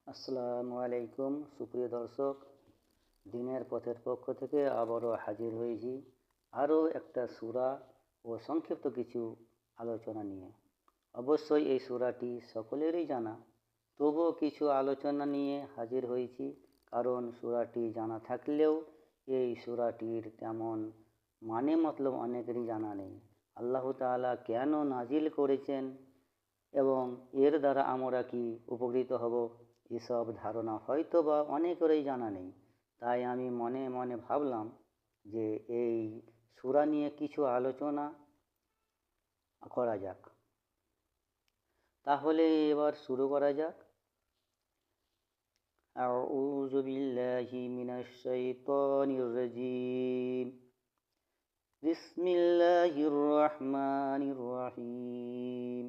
আসসালামু আলাইকুম সুপ্রিয় দর্শক, দিনের পথের পক্ষ থেকে আবারও হাজির হয়েছি আরও একটা সূরা ও সংক্ষিপ্ত কিছু আলোচনা নিয়ে। অবশ্যই এই সূরাটি সকলেরই জানা, তবুও কিছু আলোচনা নিয়ে হাজির হয়েছি, কারণ সূরাটি জানা থাকলেও এই সূরাটির তেমন মানে মতলব অনেকেরই জানা নেই। আল্লাহ তাআলা কেন নাজিল করেছেন এবং এর দ্বারা আমরা কি উপকৃত হব, এসব ধারণা হয়তো বা অনেকেরই জানা নেই। তাই আমি মনে মনে ভাবলাম যে এই সূরা নিয়ে কিছু আলোচনা করা যাক। তাহলে এবার শুরু করা যাক। আউযু বিল্লাহি মিনাশ শাইতানির রাজীম। বিসমিল্লাহির রহমানির রহিম।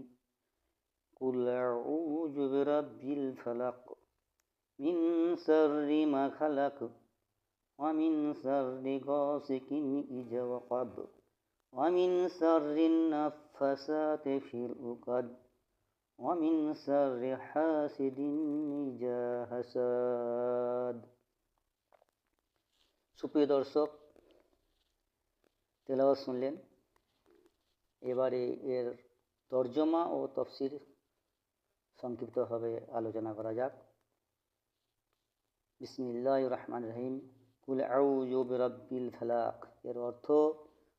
কুল আউযু বিরাব্বিল ফালাক মিন শাররি মা খালাক ওয়া মিন শাররি গাসিকিন ইযা ওয়াকাব ওয়া মিন শাররিন নাফাসাতি ফিল উকাদ ওয়া মিন শাররি হাসিদিন ইযা হাসাদ। সুপ্রিয় দর্শক, তেলাওয়াত শুনলেন। এবারে এর তর্জমা ও তাফসীর সংক্ষিপ্তভাবে আলোচনা করা যাক। বিসমিল্লাহির রহমানির রহিম। কুল আউযু বিরাব্বিল ফালাক এর অর্থ,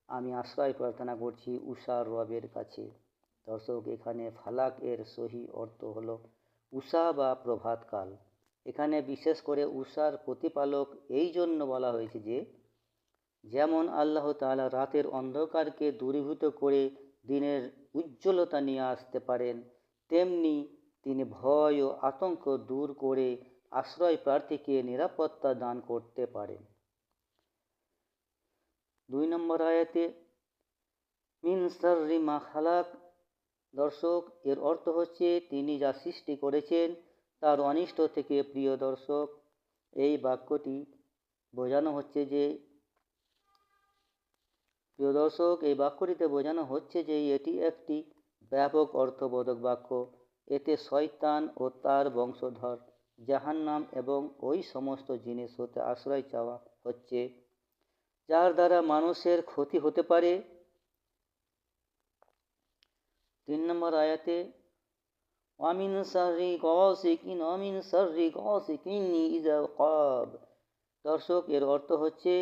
আমি আশ্রয় প্রার্থনা করছি উষার রবের কাছে। দর্শক, এখানে ফালাক এর সহি অর্থ হলো উষা বা প্রভাতকাল। এখানে বিশেষ করে উষার প্রতিপালক এই জন্য বলা হয়েছে যে, যেমন আল্লাহ তাআলা রাতের অন্ধকারকে দূরীভূত করে দিনের উজ্জ্বলতা নিয়ে আসতে পারেন, তেমনি তিনি ভয় ও আতঙ্ক দূর করে আশ্রয় প্রার্থীকে নিরাপত্তা দান করতে পারেন। 2 নম্বর আয়াতে মিন শাররি মা খালাক। দর্শক, এর অর্থ হচ্ছে তিনি যা সৃষ্টি করেছেন তার অনিষ্ট থেকে। প্রিয় দর্শক, এই বাক্যটি বোঝানো হচ্ছে যে এই বাক্যটিতে বোঝানো হচ্ছে যে এটি একটি ব্যাপক অর্থবোধক বাক্য। এতে শয়তান ও তার বংশধর, জাহান্নাম এবং ওই সমস্ত জিনিস হতে আশ্রয় চাওয়া হচ্ছে যার দ্বারা মানুষের ক্ষতি হতে পারে। 3 নম্বর আয়াতে ওয়ামিন শাররি গাসিকিন ইযা ওয়াকাব। দর্শক, এর অর্থ হচ্ছে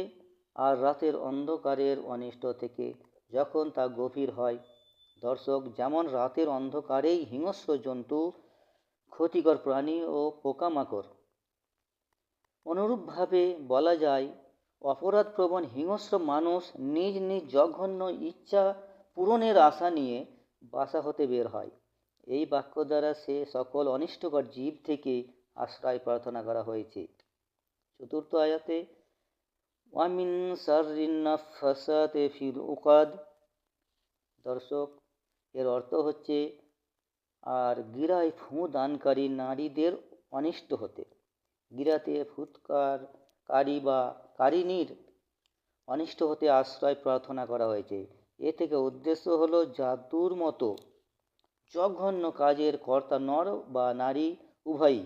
আর রাতের অন্ধকারের অনিষ্ট থেকে যখন তা গভীর হয়। দর্শক, যেমন রাতের অন্ধকারেই হিংস্র জন্তু, ক্ষতিকর প্রাণী ও পোকামাকড়, অনুরূপভাবে বলা যায় অপরাধপ্রবণ হিংস্র মানুষ নিজ নিজ জঘন্য ইচ্ছা পূরণের আশা নিয়ে বাসা হতে বের হয়। এই বাক্য দ্বারা সে সকল অনিষ্টকর জীব থেকে আশ্রয় প্রার্থনা করা হয়েছে। 4 আয়াতে ওয়ামিন শাররিন নাফাসাতি ফিল উকাদ। দর্শক, এর অর্থ হচ্ছে আর গিরায় ফুঁ দানকারী নারীদের অনিষ্ট হতে। গিরাতে ফুৎকারকারী বা কারিনীর অনিষ্ট হতে আশ্রয় প্রার্থনা করা হয়েছে। এ থেকে উদ্দেশ্য হলো জাদুর মতো জঘন্য কাজের কর্তা নর বা নারী উভয়ই।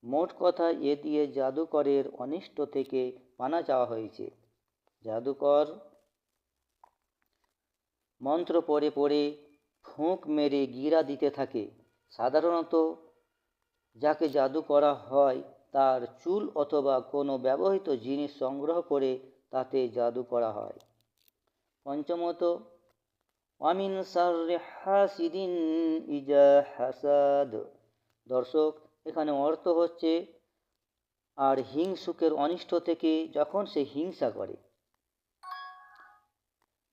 মোট কথা, এ দিয়ে জাদুকরের অনিষ্ট থেকে পানা চাওয়া হয়েছে। জাদুকর মন্ত্র পড়ে পড়ে ফুঁক মেরে গিরা দিতে থাকে। সাধারণত যাকে জাদু করা হয় তার চুল অথবা কোনো ব্যবহৃত জিনিস সংগ্রহ করে তাতে জাদু করা হয়। পঞ্চমত ওয়ামিন শাররি হাসিদিন ইযা হাসাদ। দর্শক, এখানে অর্থ হচ্ছে আর হিংসুকের অনিষ্ট থেকে যখন সে হিংসা করে।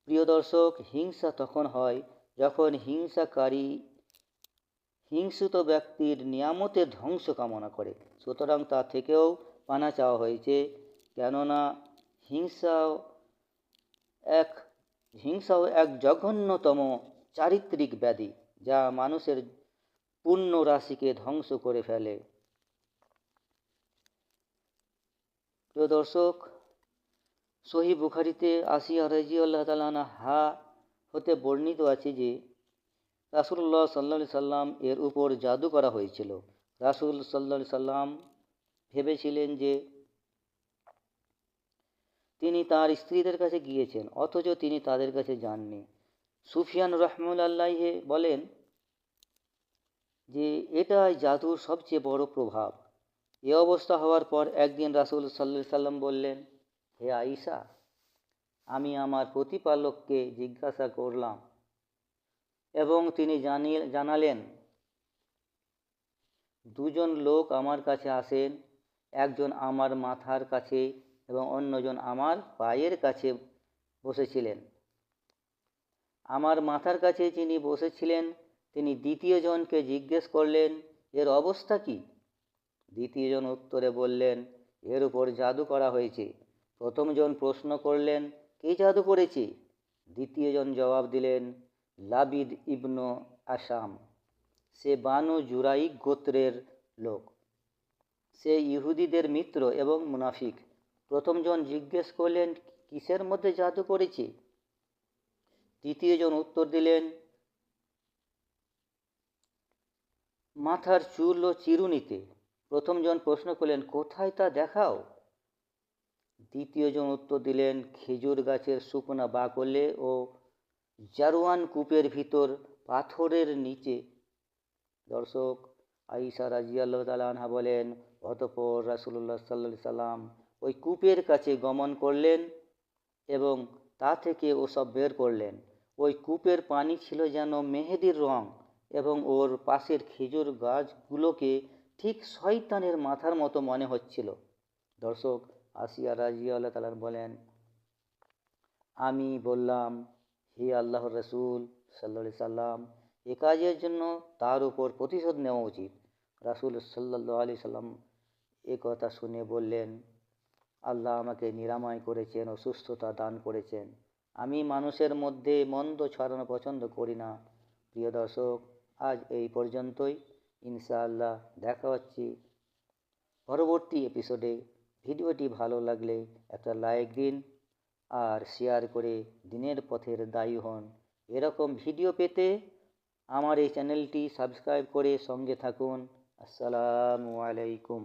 প্রিয় দর্শক, হিংসা তখন হয় যখন হিংসাকারী হিংসিত ব্যক্তির নিয়ামতের ধ্বংস কামনা করে। সুতরাং তা থেকেও পানা চাওয়া হয়েছে, কেননা হিংসাও এক জঘন্যতম চারিত্রিক ব্যাধি যা মানুষের পুণ্য রাশিকে ধ্বংস করে ফেলে। প্রিয় দর্শক, সহিহ বুখারীতে আসিয়া রাদিয়াল্লাহু তাআলা আনহা হতে বর্ণিত আছে যে রাসূলুল্লাহ সাল্লাল্লাহু আলাইহি সাল্লাম এর উপর জাদু করা হয়েছিল। রাসূল সাল্লাল্লাহু আলাইহি সাল্লাম ভেবেছিলেন যে তিনি তার স্ত্রীদের কাছে গিয়েছেন, অথচ তিনি তাদের কাছে যাননি। সুফিয়ান রহমতুল্লাহি বলেন যে এটাই জাদুর সবচেয়ে বড় প্রভাব। এ অবস্থা হওয়ার পর একদিন রাসূল সাল্লাল্লাহু আলাইহি সাল্লাম বললেন, হে আয়েশা, আমি আমার প্রতিপালককে জিজ্ঞাসা করলাম এবং তিনি জানালেন, দুজন লোক আমার কাছে আসেন, একজন আমার মাথার কাছে এবং অন্যজন আমার পায়ের কাছে বসেছিলেন। আমার মাথার কাছে যিনি বসেছিলেন তিনি দ্বিতীয় জনকে জিজ্ঞেস করলেন, এর অবস্থা কি? দ্বিতীয় জন উত্তরে বললেন, এর উপর জাদু করা হয়েছে। প্রথম জন প্রশ্ন করলেন, কে জাদু করেছে? দ্বিতীয় জন জবাব দিলেন, লাবিদ ইবনু আসাম। সে বানু জুরাইক গোত্রের লোক। সে ইহুদিদের মিত্র এবং মুনাফিক। প্রথম জন জিজ্ঞেস করলেন, কিসের মধ্যে জাদু করেছে? তৃতীয় জন উত্তর দিলেন, মাথার চুল ও চিরুনিতে। প্রথম জন প্রশ্ন করলেন, কোথায় তা দেখাও? দ্বিতীয় জন উত্তর দিলেন, খেজুর গাছের শুকনা বাকলে ও জারওয়ান কূপের ভিতর পাথরের নিচে। দর্শক, আয়েশা রাদিয়াল্লাহু তাআলা আনহা বলেন, অতঃপর রাসূলুল্লাহ সাল্লাল্লাহু আলাইহি সাল্লাম ওই কূপের কাছে গমন করলেন এবং তা থেকে ওসব বের করলেন। ওই কূপের পানি ছিল যেন মেহেদির রং এবং ওর পাশের খেজুর গাছগুলোকে ঠিক শয়তানের মাথার মতো মনে হচ্ছিল। দর্শক, আসিয়া রাদিয়াল্লাহু তাআলা বলেন, আমি বললাম, হে আল্লাহর রাসূল সাল্লাল্লাহু আলাইহি সাল্লাম, এ কাজের জন্য তার উপর প্রতিশোধ নেওয়া উচিত। রাসূল সাল্লাল্লাহু আলাইহি সাল্লাম এ কথা শুনে বললেন, আল্লাহ আমাকে নিরাময় করেছেন ও সুস্থতা দান করেছেন। আমি মানুষের মধ্যে মন্দ ছড়ানো পছন্দ করি না। প্রিয় দর্শক, আজ এই পর্যন্তই। ইনশাআল্লাহ দেখা হচ্ছে পরবর্তী এপিসোডে। ভিডিওটি ভালো লাগলে একটা লাইক দিন আর শেয়ার করে দিনের পথের দায়ী হন। এরকম ভিডিও পেতে আমার এই চ্যানেলটি সাবস্ক্রাইব করে সঙ্গে থাকুন। আসসালামু আলাইকুম।